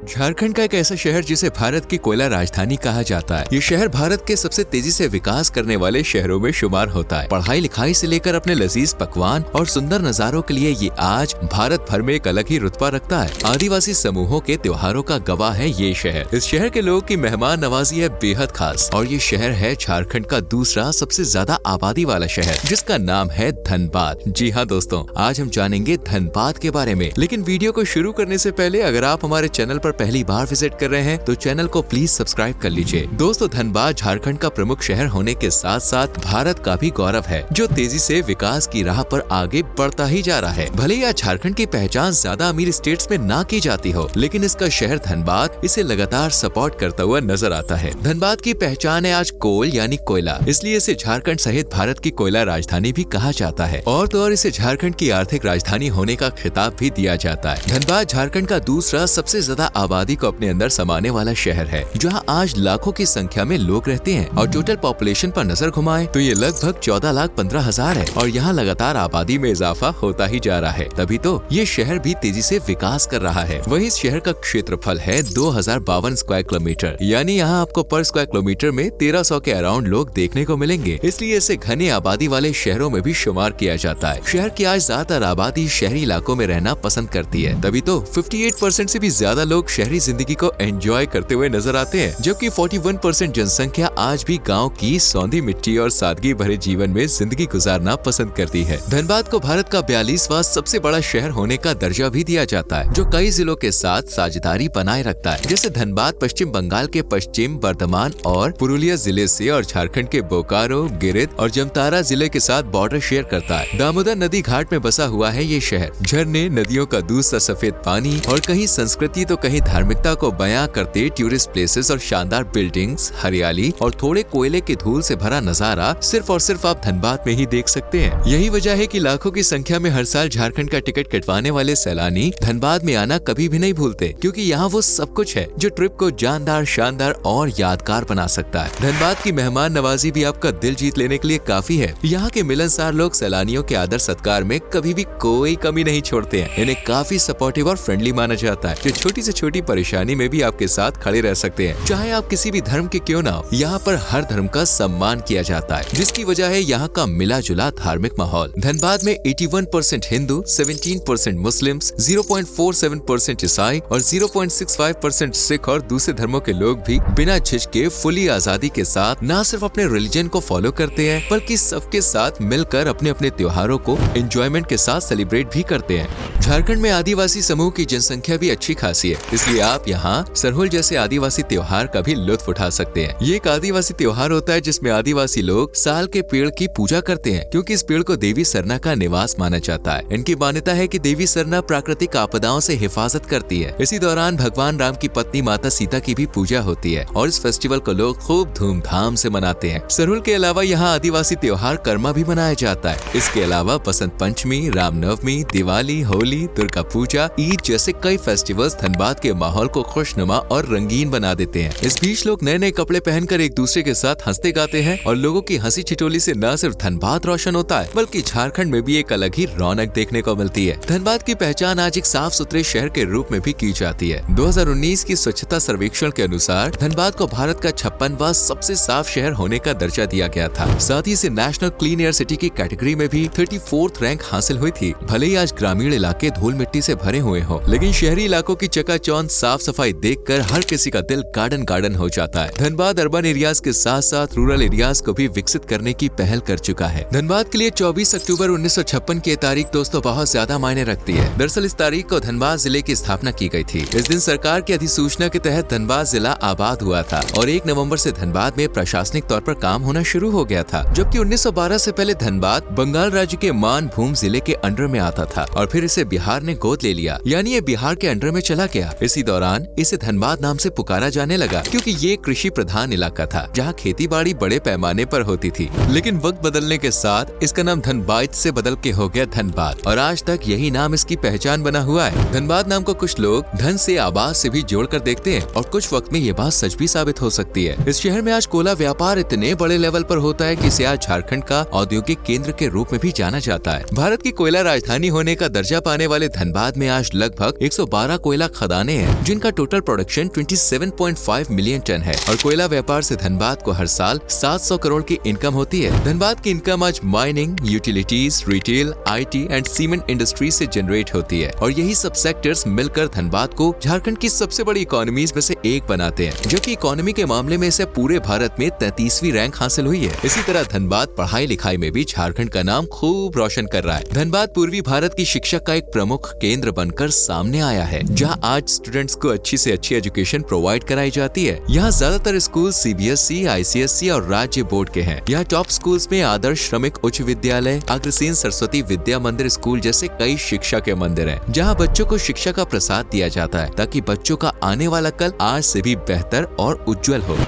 झारखंड का एक ऐसा शहर जिसे भारत की कोयला राजधानी कहा जाता है। ये शहर भारत के सबसे तेजी से विकास करने वाले शहरों में शुमार होता है। पढ़ाई लिखाई से लेकर अपने लजीज पकवान और सुंदर नजारों के लिए ये आज भारत भर में एक अलग ही रुतबा रखता है। आदिवासी समूहों के त्योहारों का गवाह है ये शहर। इस शहर के लोगों की मेहमान नवाजी है बेहद खास और ये शहर है झारखंड का दूसरा सबसे ज्यादा आबादी वाला शहर, जिसका नाम है धनबाद। जी हाँ दोस्तों, आज हम जानेंगे धनबाद के बारे में। लेकिन वीडियो को शुरू करने से पहले अगर आप हमारे चैनल पर पहली बार विजिट कर रहे हैं तो चैनल को प्लीज सब्सक्राइब कर लीजिए। दोस्तों, धनबाद झारखंड का प्रमुख शहर होने के साथ साथ भारत का भी गौरव है, जो तेजी से विकास की राह पर आगे बढ़ता ही जा रहा है। भले ही आज झारखंड की पहचान ज्यादा अमीर स्टेट्स में ना की जाती हो, लेकिन इसका शहर धनबाद इसे लगातार सपोर्ट करता हुआ नजर आता है। धनबाद की पहचान है आज कोल यानी कोयला, इसलिए इसे झारखंड सहित भारत की कोयला राजधानी भी कहा जाता है। और तो और इसे झारखंड की आर्थिक राजधानी होने का खिताब भी दिया जाता है। धनबाद झारखंड का दूसरा सबसे ज्यादा आबादी को अपने अंदर समाने वाला शहर है, जहां आज लाखों की संख्या में लोग रहते हैं। और टोटल पॉपुलेशन पर नजर घुमाएं तो ये लगभग 14,15,000 है और यहाँ लगातार आबादी में इजाफा होता ही जा रहा है। तभी तो ये शहर भी तेजी से विकास कर रहा है। वहीं इस शहर का क्षेत्रफल है 2052 स्क्वायर किलोमीटर, यानी यहाँ आपको पर स्क्वायर किलोमीटर में 1300 के अराउंड लोग देखने को मिलेंगे। इसलिए इसे घनी आबादी वाले शहरों में भी शुमार किया जाता है। शहर की आज ज्यादातर आबादी शहरी इलाकों में रहना पसंद करती है। तभी तो 58% से भी ज्यादा लोग शहरी जिंदगी को एंजॉय करते हुए नजर आते हैं, जबकि 41% जनसंख्या आज भी गांव की सौंधी मिट्टी और सादगी भरे जीवन में जिंदगी गुजारना पसंद करती है। धनबाद को भारत का 42वां सबसे बड़ा शहर होने का दर्जा भी दिया जाता है, जो कई जिलों के साथ साझेदारी बनाए रखता है। जैसे धनबाद पश्चिम बंगाल के पश्चिम बर्धमान और पुरुलिया जिले से और झारखंड के बोकारो, गिरिध और जमतारा जिले के साथ बॉर्डर शेयर करता है। दामोदर नदी घाट में बसा हुआ है ये शहर। झरने, नदियों का दूध सा सफेद पानी और कहीं संस्कृति तो कहीं धार्मिकता को बयां करते टूरिस्ट प्लेसेस और शानदार बिल्डिंग्स, हरियाली और थोड़े कोयले के धूल से भरा नजारा सिर्फ और सिर्फ आप धनबाद में ही देख सकते हैं। यही वजह है कि लाखों की संख्या में हर साल झारखंड का टिकट कटवाने वाले सैलानी धनबाद में आना कभी भी नहीं भूलते, क्योंकि यहाँ वो सब कुछ है जो ट्रिप को जानदार, शानदार और यादगार बना सकता है। धनबाद की मेहमान नवाजी भी आपका दिल जीत लेने के लिए काफी है। यहाँ के मिलनसार लोग सैलानियों के आदर सत्कार में कभी भी कोई कमी नहीं छोड़ते हैं। इन्हें काफी सपोर्टिव और फ्रेंडली माना जाता है, जो छोटी से छोटी परेशानी में भी आपके साथ खड़े रह सकते हैं, चाहे आप किसी भी धर्म के क्यों ना हो। यहाँ पर हर धर्म का सम्मान किया जाता है, जिसकी वजह है यहाँ का मिला जुला धार्मिक माहौल। धनबाद में 81% हिंदू, 17% मुस्लिम, 0.47% ईसाई और 0.65% सिख और दूसरे धर्मों के लोग भी बिना झिझके फुली आजादी के साथ न सिर्फ अपने रिलीजन को फॉलो करते हैं, बल्कि सबके साथ मिलकर अपने अपने त्योहारों को एंजॉयमेंट के साथ सेलिब्रेट भी करते हैं। झारखंड में आदिवासी समूह की जनसंख्या भी अच्छी खासी है, इसलिए आप यहाँ सरहुल जैसे आदिवासी त्योहार का भी लुत्फ उठा सकते हैं। ये एक आदिवासी त्योहार होता है जिसमें आदिवासी लोग साल के पेड़ की पूजा करते हैं, क्योंकि इस पेड़ को देवी सरना का निवास माना जाता है। इनकी मान्यता है कि देवी सरना प्राकृतिक आपदाओं से हिफाजत करती है। इसी दौरान भगवान राम की पत्नी माता सीता की भी पूजा होती है और इस फेस्टिवल को लोग खूब धूमधाम से मनाते हैं। सरहुल के अलावा यहाँ आदिवासी त्योहार कर्मा भी मनाया जाता है। इसके अलावा बसंत पंचमी, रामनवमी, दिवाली, होली, दुर्गा पूजा, ईद जैसे कई फेस्टिवल्स धनबाद के माहौल को खुशनुमा और रंगीन बना देते हैं। इस बीच लोग नए नए कपड़े पहनकर एक दूसरे के साथ हंसते गाते हैं और लोगों की हंसी ठिठोली से न सिर्फ धनबाद रोशन होता है, बल्कि झारखंड में भी एक अलग ही रौनक देखने को मिलती है। धनबाद की पहचान आज एक साफ सुथरे शहर के रूप में भी की जाती है। 2019 की स्वच्छता सर्वेक्षण के अनुसार धनबाद को भारत का 56वां सबसे साफ शहर होने का दर्जा दिया गया था। साथ ही इसे नेशनल क्लीन एयर सिटी की कैटेगरी में भी 34th रैंक हासिल हुई थी। भले ही आज ग्रामीण इलाके धूल मिट्टी से भरे हुए हो, लेकिन शहरी इलाकों की चकाचौंध साफ सफाई देखकर हर किसी का दिल गार्डन गार्डन हो जाता है। धनबाद अर्बन एरियाज के साथ साथ रूरल एरियाज को भी विकसित करने की पहल कर चुका है। धनबाद के लिए 24 अक्टूबर 1956 की तारीख दोस्तों बहुत ज्यादा मायने रखती है। दरअसल इस तारीख को धनबाद जिले की स्थापना की गई थी। इस दिन सरकार की अधिसूचना के तहत धनबाद जिला आबाद हुआ था और 1 नवंबर से धनबाद में प्रशासनिक तौर पर काम होना शुरू हो गया था। जबकि 1912 से पहले धनबाद बंगाल राज्य के मानभूम जिले के अंडर में आता था और फिर इसे बिहार ने गोद ले लिया, यानी ये बिहार के अंडर में चला गया। इसी दौरान इसे धनबाद नाम से पुकारा जाने लगा, क्योंकि ये कृषि प्रधान इलाका था जहाँ खेती बाड़ी बड़े पैमाने पर होती थी। लेकिन वक्त बदलने के साथ इसका नाम धनबाद से बदल के हो गया धनबाद और आज तक यही नाम इसकी पहचान बना हुआ है। धनबाद नाम को कुछ लोग धन से आबाद से भी जोड़कर देखते हैं और कुछ वक्त में ये बात सच भी साबित हो सकती है। इस शहर में आज कोयला व्यापार इतने बड़े लेवल पर होता है कि इसे आज झारखंड का औद्योगिक केंद्र के रूप में भी जाना जाता है। भारत की कोयला राजधानी होने का दर्जा पाने आने वाले धनबाद में आज लगभग 112 कोयला खदानें हैं, जिनका टोटल प्रोडक्शन 27.5 मिलियन टन है और कोयला व्यापार से धनबाद को हर साल 700 करोड़ की इनकम होती है। धनबाद की इनकम आज mining, utilities, retail, IT and cement industry से जनरेट होती है और यही सब सेक्टर्स मिलकर धनबाद को झारखंड की सबसे बड़ी इकोनॉमीज में से एक बनाते हैं, जो कि इकोनॉमी के मामले में इसे पूरे भारत में 33वीं रैंक हासिल हुई है। इसी तरह धनबाद पढ़ाई लिखाई में भी झारखंड का नाम खूब रोशन कर रहा है। धनबाद पूर्वी भारत की शिक्षा का एक प्रमुख केंद्र बनकर सामने आया है, जहां आज स्टूडेंट्स को अच्छी से अच्छी एजुकेशन प्रोवाइड कराई जाती है। यहाँ ज्यादातर स्कूल CBSE, ICSE और राज्य बोर्ड के हैं। यहाँ टॉप स्कूल्स में आदर्श श्रमिक उच्च विद्यालय, अग्रसेन सरस्वती विद्या मंदिर स्कूल जैसे कई शिक्षा के मंदिर हैं, जहाँ बच्चों को शिक्षा का प्रसाद दिया जाता है ताकि बच्चों का आने वाला कल आज से भी बेहतर और उज्जवल हो।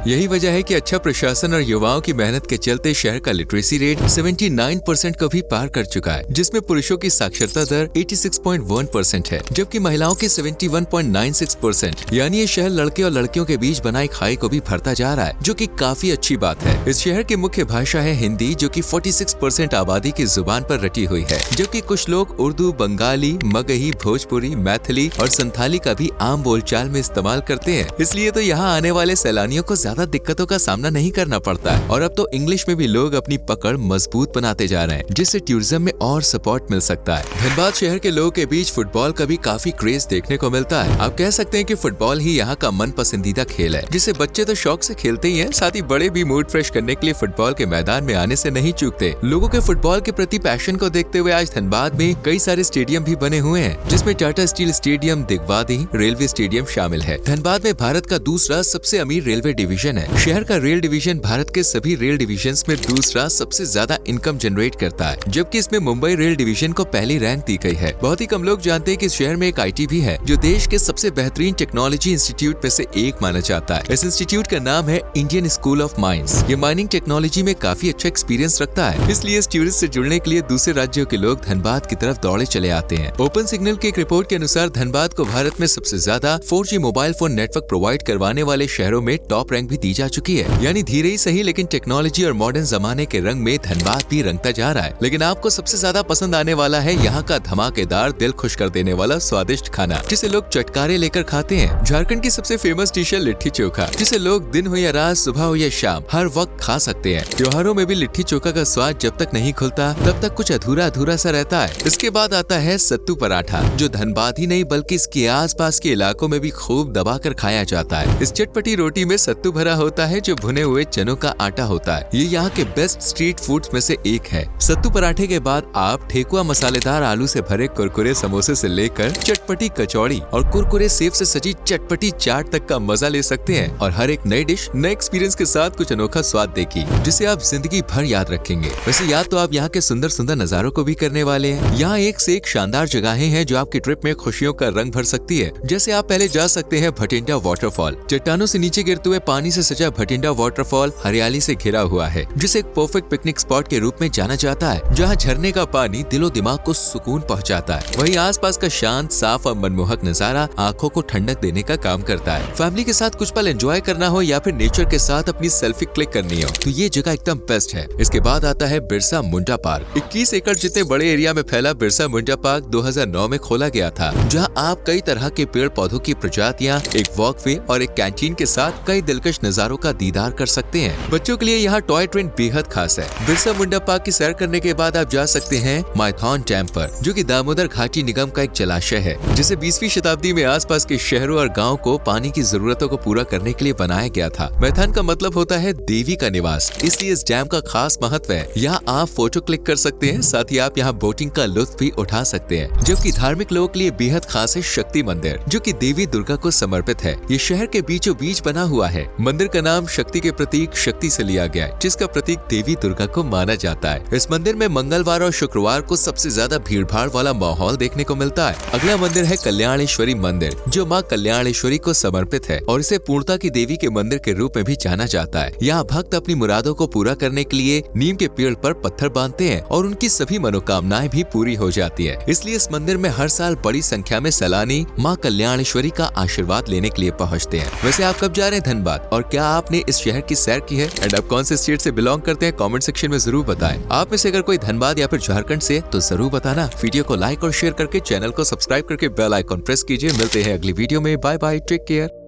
यही वजह है कि अच्छा प्रशासन और युवाओं की मेहनत के चलते शहर का लिटरेसी रेट 79% को भी पार कर चुका है, जिसमें पुरुषों की साक्षरता दर 86.1% है, जबकि महिलाओं की 71.96%। यानी ये शहर लड़के और लड़कियों के बीच बनाई खाई को भी भरता जा रहा है, जो कि काफी अच्छी बात है। इस शहर की मुख्य भाषा है हिंदी, जो कि 46% आबादी की जुबान पर रटी हुई है, जबकि कुछ लोग उर्दू, बंगाली, मगही, भोजपुरी, मैथिली और संथाली का भी आम बोलचाल में इस्तेमाल करते हैं। इसलिए तो यहाँ आने वाले सैलानियों को ज्यादा दिक्कतों का सामना नहीं करना पड़ता है और अब तो इंग्लिश में भी लोग अपनी पकड़ मजबूत बनाते जा रहे हैं, जिससे टूरिज्म में और सपोर्ट मिल सकता है। धनबाद शहर के लोगों के बीच फुटबॉल का भी काफी क्रेज देखने को मिलता है। आप कह सकते हैं कि फुटबॉल ही यहाँ का मन पसंदीदा खेल है, जिसे बच्चे तो शौक से खेलते ही हैं, साथ ही बड़े भी मूड फ्रेश करने के लिए फुटबॉल के मैदान में आने से नहीं चूकते। लोगों के फुटबॉल के प्रति पैशन को देखते हुए आज धनबाद में कई सारे स्टेडियम भी बने हुए हैं, जिसमें Tata steel stadium, Digwadi railway stadium शामिल है। धनबाद में भारत का दूसरा सबसे अमीर रेलवे डिवीजन है। शहर का रेल डिवीजन भारत के सभी रेल डिवीजन्स में दूसरा सबसे ज्यादा इनकम जनरेट करता है, जबकि इसमें मुंबई रेल डिवीजन को पहली रैंक दी गई है। बहुत ही कम लोग जानते हैं कि इस शहर में एक IT भी है, जो देश के सबसे बेहतरीन टेक्नोलॉजी इंस्टीट्यूट में से एक माना जाता है। इस इंस्टीट्यूट का नाम है इंडियन स्कूल ऑफ माइंस। ये माइनिंग टेक्नोलॉजी में काफी अच्छा एक्सपीरियंस रखता है, इसलिए इस टूरिस्ट से जुड़ने के लिए दूसरे राज्यों के लोग धनबाद की तरफ दौड़े चले आते हैं। ओपन सिग्नल की एक रिपोर्ट के अनुसार धनबाद को भारत में सबसे ज्यादा 4G mobile phone network provide करवाने वाले शहरों में टॉप रैंक भी दी जा चुकी है। यानी धीरे ही सही, लेकिन टेक्नोलॉजी और मॉडर्न जमाने के रंग में धनबाद भी रंगता जा रहा है। लेकिन आपको सबसे ज्यादा पसंद आने वाला है यहाँ का धमाकेदार, दिल खुश कर देने वाला स्वादिष्ट खाना, जिसे लोग चटकारे लेकर खाते हैं। झारखंड की सबसे फेमस डिश है लिट्टी चोखा, जिसे लोग दिन हो या रात, सुबह हो या शाम, हर वक्त खा सकते हैं। त्योहारों में भी लिट्टी चोखा का स्वाद जब तक नहीं खुलता तब तक कुछ अधूरा अधूरा सा रहता है। इसके बाद आता है सत्तू पराठा, जो धनबाद ही नहीं बल्कि इसके आसपास के इलाकों में भी खूब दबाकर खाया जाता है। इस चटपटी रोटी में सत्तू भरा होता है, जो भुने हुए चनों का आटा होता है। ये यहाँ के बेस्ट स्ट्रीट फूड्स में से एक है। सत्तू पराठे के बाद आप ठेकुआ मसालेदार आलू से भरे कुरकुरे समोसे से लेकर चटपटी कचौड़ी और कुरकुरे सेव से सजी चटपटी चाट तक का मजा ले सकते हैं और हर एक नई डिश नए एक्सपीरियंस के साथ कुछ अनोखा स्वाद देगी, जिसे आप जिंदगी भर याद रखेंगे। वैसे याद तो आप यहाँ के सुंदर सुंदर नजारों को भी करने वाले हैं। यहाँ एक से एक शानदार जगहें हैं जो आपकी ट्रिप में खुशियों का रंग भर सकती है। जैसे आप पहले जा सकते हैं भटिंडा वाटरफॉल। चट्टानों से नीचे गिरते हुए पानी से सजा भटिंडा वाटरफॉल हरियाली से घिरा हुआ है, जिसे एक परफेक्ट पिकनिक स्पॉट के रूप में जाना जाता है, जहाँ झरने का पानी दिलो दिमाग को सुकून पहुँचाता है। वहीं आसपास का शांत, साफ और मनमोहक नजारा आंखों को ठंडक देने का काम करता है। फैमिली के साथ कुछ पल एंजॉय करना हो या फिर नेचर के साथ अपनी सेल्फी क्लिक करनी हो तो ये जगह एकदम बेस्ट है। इसके बाद आता है बिरसा मुंडा पार्क। 21 एकड़ जितने बड़े एरिया में फैला बिरसा मुंडा पार्क 2009 में खोला गया था, जहाँ आप कई तरह के पेड़ पौधों की प्रजातियाँ, एक वॉकवे और एक कैंटीन के साथ कई दिलकश नजारों का दीदार कर सकते हैं। बच्चों के लिए यहाँ टॉय ट्रेन बेहद खास है। बिरसा मुंडा पार्क की सैर करने के बाद आप जा सकते हैं माइथॉन डैम पर, जो कि दामोदर घाटी निगम का एक जलाशय है, जिसे 20वीं शताब्दी में आसपास के शहरों और गाँव को पानी की जरूरतों को पूरा करने के लिए बनाया गया था। मैथान का मतलब होता है देवी का निवास, इसलिए इस डैम का खास महत्व है। यहाँ आप फोटो क्लिक कर सकते हैं, साथ ही आप यहाँ बोटिंग का लुत्फ भी उठा सकते हैं। जबकि धार्मिक लोगों के लिए बेहद खास है शक्ति मंदिर, जो कि देवी दुर्गा को समर्पित है। ये शहर के बीचों बीच बना हुआ है। मंदिर का नाम शक्ति के प्रतीक शक्ति से लिया गया है, जिसका प्रतीक देवी दुर्गा को माना जाता है। इस मंदिर में मंगलवार और शुक्रवार को सबसे ज्यादा भीड़ भाड़ वाला माहौल देखने को मिलता है। अगला मंदिर है कल्याणेश्वरी मंदिर, जो माँ कल्याणेश्वरी को समर्पित है और इसे पूर्णता की देवी के मंदिर के रूप में भी जाना जाता है। यहाँ भक्त अपनी मुरादों को पूरा करने के लिए नीम के पेड़ पर पत्थर बांधते हैं और उनकी सभी मनोकामनाएं भी पूरी हो जाती है। इसलिए इस मंदिर में हर साल बड़ी संख्या में सैलानी माँ कल्याणेश्वरी का आशीर्वाद लेने के लिए पहुँचते हैं। वैसे आप कब जा रहे हैं धनबाद और क्या आपने इस शहर की सैर की है? एंड आप कौन से स्टेट से बिलोंग करते हैं कमेंट सेक्शन में जरूर बताएं। आप में से अगर कोई धनबाद या फिर झारखंड से तो जरूर बताना। वीडियो को लाइक और शेयर करके चैनल को सब्सक्राइब करके बेल आइकॉन प्रेस कीजिए। मिलते हैं अगली वीडियो में। Bye bye, take care.